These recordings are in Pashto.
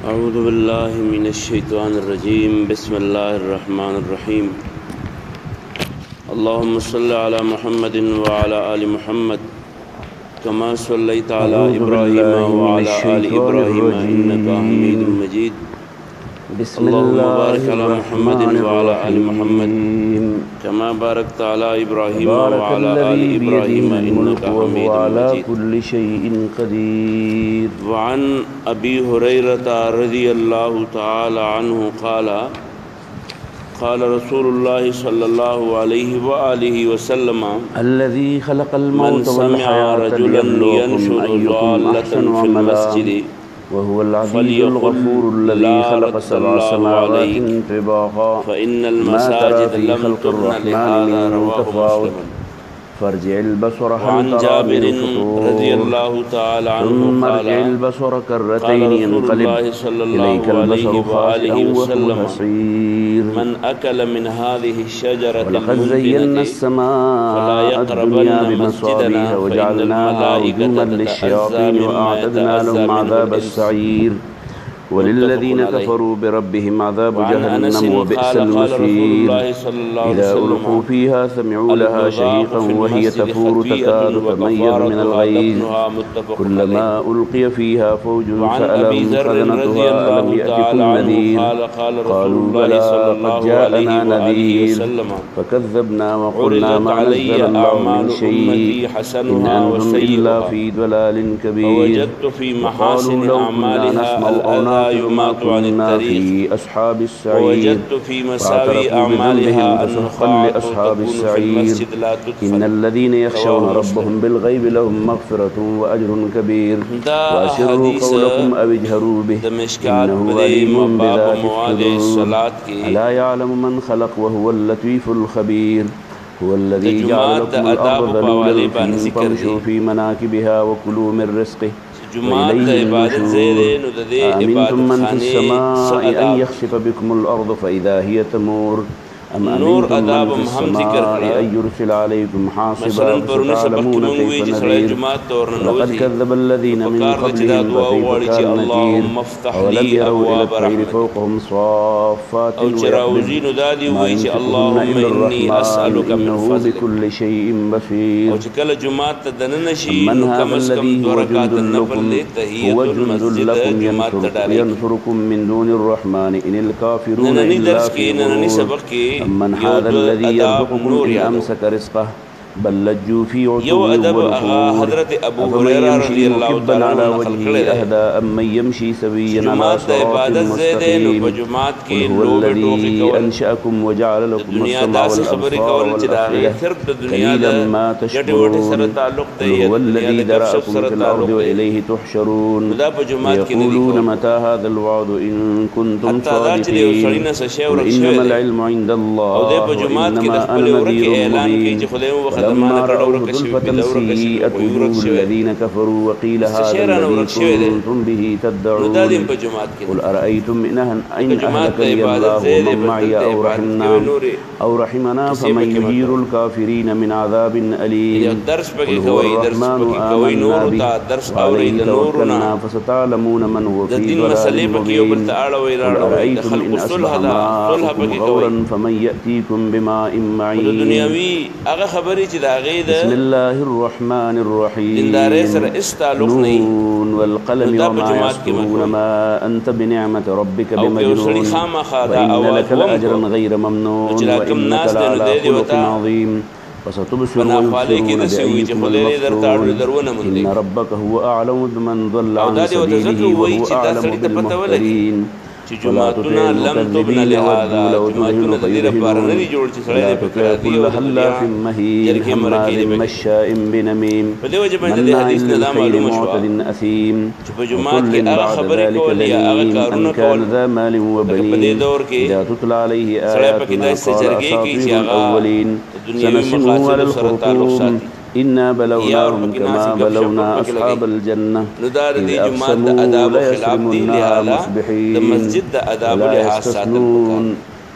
أعوذ بالله من الشيطان الرجيم بسم الله الرحمن الرحيم اللهم صل على محمد وعلى آل محمد كما صليت على إبراهيم وعلى آل إبراهيم إنك حميد مجيد اللهم بارك على محمد وعلى آل محمد كما باركت على إبراهيم وعلى آل إبراهيم إنك حميد مجيد كل شيء قدير. وعن أبي هريرة رضي الله تعالى عنه قال قال رسول الله صلى الله عليه وآله وسلم الذي خلق من الموت سمع والحياة رجلا ليبلوكم ينشد أيكم ضالة أحسن في عملا المسجد وهو العزيز فليقل الغفور الذي لا خلق رد 7 الله سماوات عليك طباقا فإن ما ترى المساجد في لم خلق تبن الرحمن لهذا من رواه تفاوت مسلم. فارجع البصر هل وعن ترى جابر من رضي فطور الله تعالى عنه ثم قال ارجع البصر قال كرتين رسول ينقلب الله صلى إليك الله عليه البصر خاسئا وآله وهو وسلم حصير من أكل من هذه الشجرة ولقد زينا المنتنة فلا السماء يقربن الدنيا مسجدنا بمصابيح فإن وجعلناها الملائكة رجوما تتأذى للشياطين مما وأعتدنا يتأذى لهم منه عذاب الإنس. السعير وللذين متفق عليه. كفروا بربهم عذاب وعن أنس جهنم وبئس قال قال رسول المصير الله صلى الله عليه إذا وسلم ألقوا فيها سمعوا لها البغاء شهيقا في وهي المسجد تفور خطيئة تكاد تميز من وكفارتها الغيظ دفنها متفق كلما عليه. ألقي فيها فوج وعن أبي سألهم ذر رضي خزنتها ألم الله يأتكم تعالى عنه نذير قال قال رسول قالوا الله بلى صلى قد الله جاءنا عليه وآله نذير وسلم فكذبنا وقلنا عرضت ما نزل علي الله أعمال من شيء أمتي إن حسنها أنتم إلا وسيئها في ضلال كبير فوجدت في محاسن وقالوا لو كنا أعمالها نسمع أو الأذى نعقل ما يمات عن كنا الطريق في أصحاب السعير ووجدت في مساوي فاعترفوا أعمالها بذنبهم فسحقا النقاط لأصحاب تكون في السعير المسجد لا إن تدفن الذين يخشون رواه ربهم مسلم. بالغيب لهم مغفرة وأجر كبير دا وأسروا حديث قولكم أو اجهروا به د مشکات إنه په عليم دې باب بذات مواد الصدور صلات کې ألا يعلم من خلق وهو اللطيف الخبير هو الذي د جعل جماعت لكم د آداب الأرض په حوالې ذلولا باندې ذکر فامشوا دی في مناكبها وكلوا من رزقه جماعت د وإليه عبادت النشور زیره نو د دې أأمنتم عبادت من في خانه السماء أن آداب يخسف بكم الأرض فإذا هي تمور أم نور أمنتم من آداب في هم ذکر السماء کړه. أن يرسل عليكم حاصبا مثلا پرونه سبق کې فستعلمون مونږ وی كيف چې سړی نذير جماعت ته لقد ورننوځي كذب الذين من پکار ده چې دا قبلهم دعا فكيف وغواړي چې كان نكير اللهم افتح أولم لي يروا إلى أبواب الطير رحمتك فوقهم صافات او چې راوځي نو دا دی ما وایي چې ينفقون اللهم إلا إني الرحمن أسألك من إنه فضلك بكل شيء بصير او چې کله جماعت ته دننه شي من نو هذا کم از کم الذي 2 هو رکعات جند نفل لكم دې تحیت هو جند المسجد لكم جماعت ته ډالې ينصركم من دون الرحمن إن الكافرون نننی إلا درس في کې نننی غرور سبق کې أمن یو هذا الذي اداب يرزقكم نور إن یادو أمسك رزقه بل لجوا في یو عتو ادب هغه ونفور حضرت ابو أفمن هريره يمشي رضی الله مكبا تعالی على عنہ نقل وجهه کړی دی أهدى أمن يمشي سويا على جماعت د صراط عبادت زیاده نو په مستقيم جماعت کې قل هو لوبه ټوکی الذي کول أنشأكم وجعل د لكم دنیا السمع داسې خبرې والأبصار کول چې دا غي والأفئدة صرف د دنیا د قليلا ما ګټې وټې سره تشكرون تعلق دی قل یا هو د دنیا الذي د غب شپ ذرأكم سره في الأرض تعلق دی وإليه تحشرون نو دا په جماعت کې نه دي يقولون کول متى هذا الوعد إن كنتم حتی دا چې د یو سړي صادقين نه څه شی قل ورک إنما شوی دی العلم عند او دې په الله جماعت کې د وإنما خپل أنا ورکه نذير اعلان کوي مبين چې خدای مو خدمانه فلما کړه رأوه ورکه شوی زلفة بل ورکه شوی سيئت کوئی ورک وجوه شوی الذين كفروا وقيل هذا استشیرانه الذي ورک شوی دی كنتم به نو دا تدعون دې په جماعت کې قل أرأيتم إن جماعت د أهلكني عبادت الله زیاده ومن معي بدل د أو عبادت رحمنا کې نورې أو رحمنا کسی فمن پکې مت يجير کوئ. الكافرين من عذاب یو أليم درس قل پکې هو کوي درس الرحمن پکې کوي آمنا نور به ته درس اوري وعليه د نورونه توكلنا فستعلمون من هو د في دین ضلال مسلې پکې یو بل مبين ته اړوي قل راړوي د أرأيتم خلکو إن صلح أصبح ده صلح ماؤكم پکې کوي غورا فمن يأتيكم بماء خو د معين دنیاوي هغه خبرې چې د هغې بسم د الله الرحمن دیندارۍ سره الرحيم هېڅ تعلق نه وي نون والقلم نو دا په وما جماعت کې مه يسطرون کوئ. ما أنت بنعمة ربك او که یو سړي بمجنون خامخا دا وإن اواز لك لأجرا وم غير نو ممنون چې دا کوم وإنك ناست دی نو لعلى دی دې خلق ورته عظيم فستبصر په ناخوالۍ کې ويبصرون داسې وي چې بأيكم خدای دې درته المفتون درونه موندي إن ربك هو أعلم بمن ضل او عن دا دې ورته ځکه سبيله وایي وهو چې دا أعلم سړي ته پته ولګي بالمهتدين چې فلا جماعتونه تطع لم تبنى المكذبين لهذا ودوا لو جماعتونه تدهن د دې لپاره نه دي فيدهنون جوړ چې سړی ولا دې پکې تطع راځي كل او د حلاف دنیا مهين جرګې مرکې دې هماز پکې مشاء بنميم په دې وجه باندې د مناع حدیث نه دا للخير معلومه شوه معتد أثيم چې په جماعت کې وكل هغه بعد خبرې ذلك کول یا هغه دليل کارونه أن کول كان ذا مال لکه په دې وبنين دور کې إذا تتلى عليه سړی پکې آياتنا داسې قال جرګې کوي چې أساطير هغه الأولين د دنیوي سنسمه على مقاصدو سره تعلق الخرطوم ساتي إنا یا بلوناهم ورپکې كما ناسې ګپ شپ بلونا پکې أصحاب لګي الجنة نو دا د إذ دې جماعت د أقسموا آدابو خلاف دی ليصرمنها لهذا د مصبحين مسجد د آدابو ولا لحاظ ساتل پکار يستثنون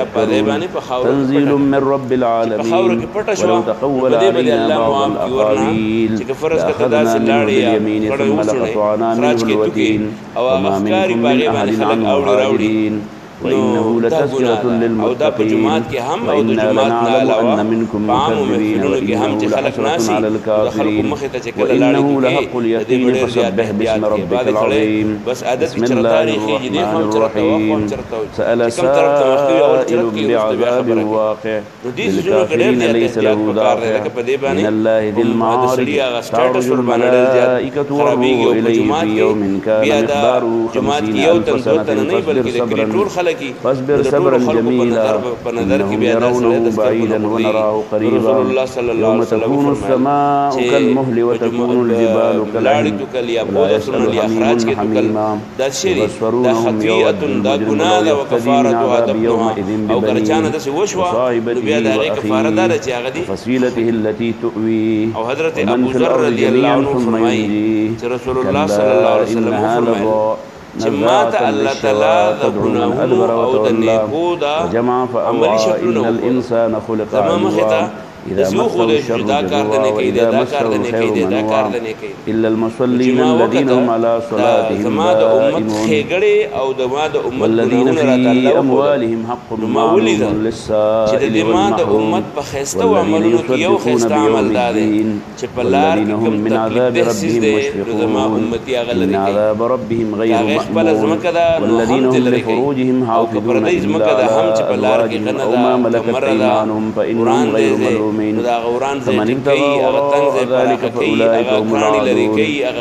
يتفكرون تنزيل من رب العالمين ولو تقول علينا بعض الأقاويل لأخذنا منه باليمين ثم لقطعنا منه الوتين وما منكم من أحد عنه حاجزين وإنه لتذكرة للمتقين وإنا لنعلم أن منكم مكذبين وإنه لحسرة على الكافرين وإنه لحق اليقين فسبح باسم ربك العظيم بسم الله الرحمن الرحيم سأل سائل بعذاب واقع للكافرين ليس له دافع من الله ذي المعارج تعرج الملائكة والروح إليه في يوم كان مقداره 50,000 سنة فاصبر صبرا جميلا إنهم يرونه بعيدا ونراه قريبا يوم تكون السماء كالمهل وتكون الجبال كالعهن ولا يسأل حميم حميما يبصرونهم يود المجرم لو يفتدي من عذاب يومئذ ببنيه وصاحبته وأخيه وفصيلته التي تؤويه ومن في الأرض جميعا ثم ينجيه كلا إنها لظى نزاعة للشوى تدعو من أدبر وتولى وجمع فأوعى إن الإنسان خلق هلوعا إذا مسه الشر جزوعا وإذا مسه الخير منوعا إلا المصلين الذين هم على صلاتهم دائمون والذين في أموالهم حق معلوم للسائل والمحروم والذين يصدقون بيوم الدين والذين هم من عذاب ربهم مشفقون إن عذاب ربهم غير مأمون والذين هم لفروجهم حافظون إلا على أزواجهم أو ما ملكت أيمانهم فإنهم غير ملومين فمن ابتغى وراء ذلك فأولئك هم العادون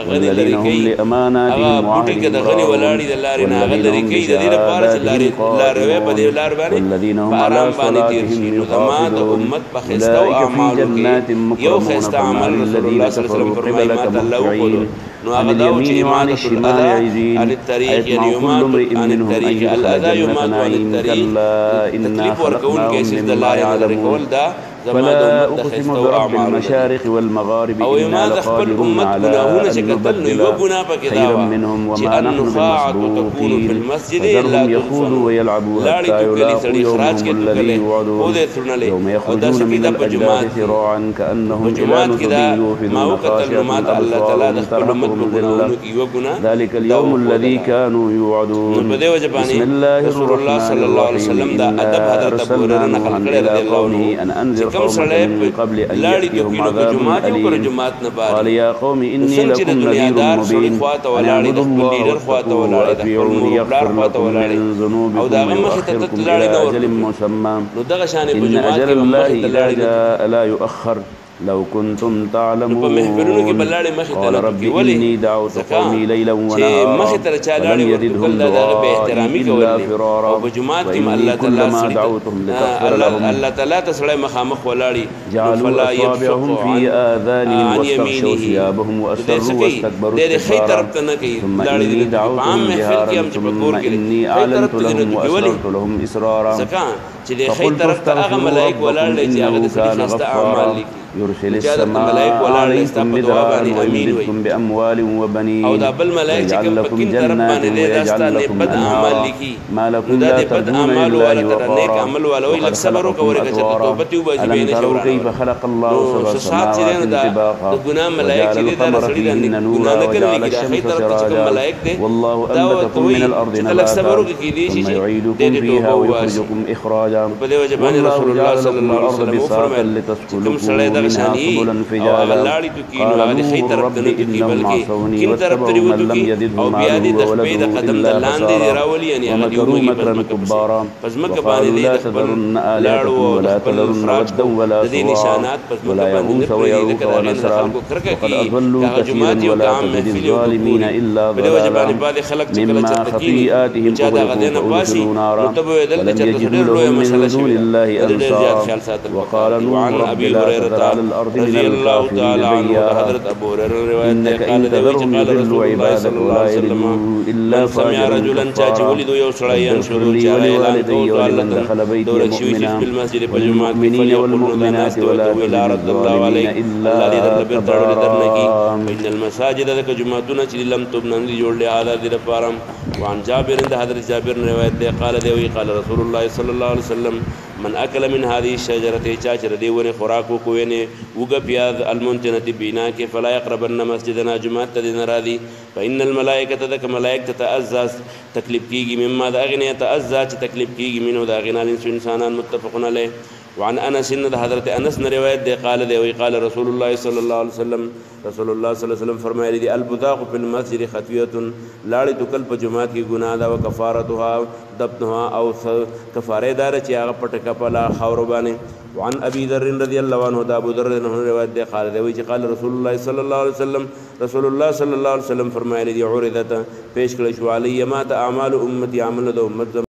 والذين هم لأماناتهم وعهدهم راعون والذين هم بشهاداتهم قائمون والذين هم على صلاتهم يحافظون أولئك في جنات مكرمون فمع الذين كفروا قبلك مهطعين عن اليمين وعن الشمال عزين أيطمع كل امرئ منهم أن يدخل جنة نعيم كلا إنا خلقناهم مما يعلمون فلا أقسم برب المشارق والمغارب إنا لقادرون على أن نبدل خيرا منهم وما نحن بمسبوقين فذرهم يخوضوا ويلعبوا حتى يلاقوا يومهم الذي يوعدون يوم يخرجون من الأجداث سراعا كأنهم إلى نصب يوفدون خاشعة أبصارهم ترهقهم ذلة ذلك اليوم الذي كانوا يوعدون بسم الله الرحمن الرحيم إنا أرسلنا نوحا إلى قومه أن أنذر قومك من قبل أن يأتيهم عذاب أليم قال يا قوم إني لكم نذير مبين أن اعبدوا الله واتقوه وأطيعوني يغفر لكم من ذنوبكم ويؤخركم إلى أجل مسمى إن أجل الله إذا جاء لا يؤخر لو كنتم تعلمون قال رب إني دعوت قومي ليلا ونهارا ولم يزدهم دعائي إلا فرارا وإني كلما دعوتهم لتغفر لهم جعلوا أصابعهم في آذانهم واستغشوا ثيابهم وأسروا واستكبروا استكبارا ثم إني دعوتهم جهارا ثم إني أعلنت لهم وأسررت لهم إسرارا فقلت استغفروا ربكم إنه كان غفارا يرسل السماء عليكم مدرارا ويمددكم بأموال وبنين ويجعل لكم جنات ويجعل لكم أنهارا ما لكم لا ترجون لله وقارا وقد خلقكم أطوارا ألم تروا كيف خلق الله سبع سماوات طباقا وجعل القمر فيهن نورا وجعل الشمس سراجا والله أنبتكم من الأرض نباتا ثم يعيدكم فيها ويخرجكم إخراجا والله جعل لكم الأرض بساطا لتسلكوا منها سبلا فجاجا قال نوح رب إنهم عصوني واتبعوا من لم يزده ماله وولده إلا خسارا ومكروا مكرا كبارا وقالوا لا تذرن آلهتكم ولا تذرن ودا ولا سواعا ولا يغوث ويعوق ونسرا وقد أضلوا كثيرا ولا تزد الظالمين إلا ضلالا مما خطيئاتهم أغرقوا فأدخلوا نارا ولم يجدوا لهم من دون الله أنصارا وقال نوح رب لا تذر على الأرض من الكافرين ديارا إنك إن تذرهم يضلوا عبادك ولا يلدوا إلا فاجرا كفارا واغفر لي ولوالدي ولمن دخل بيتي مؤمنا والمؤمنين والمؤمنات ولا تزد الظالمين إلا تبارا إن المساجد ذلك جمعتنا لم تبنى لجول على ذي الفارم وعن جابر عند حضرت جابر رواية قال ذوي قال رسول الله صلى الله عليه وسلم من أكل من هذه الشجرة شاجرة ديون خوراكو كويني وقف المنتنة بيناك فلا يقربن مسجدنا جمعة دين راضي فإن الملائکة دک ملائک تتعزا تکلیف کیږي مما د اغنه تتعزا چې تکلیف کیږي منو د اغنه انسانان متفقون علیه. وعن انس د حضرت انس نے روایت دی قال دی وی قال رسول الله صلی الله علیه وسلم رسول الله صلی الله علیه وسلم فرمایلی دی البذاق فی المسجد خطیه لاړې تو کل په جمعات کې ګناه دا او کفارتها دبنها او کفاره دار چې هغه پټ کپلا خاور باندې. وعن ابي ذر رضي الله عنه دا ابو ذر نے روایت دی قال دی وی چې قال رسول الله صلی الله علیه وسلم رسول الله صلی الله علیه وسلم فرمایلی دی عرضت پیش کړی شو علی ما ته اعمال امتی عمل د امت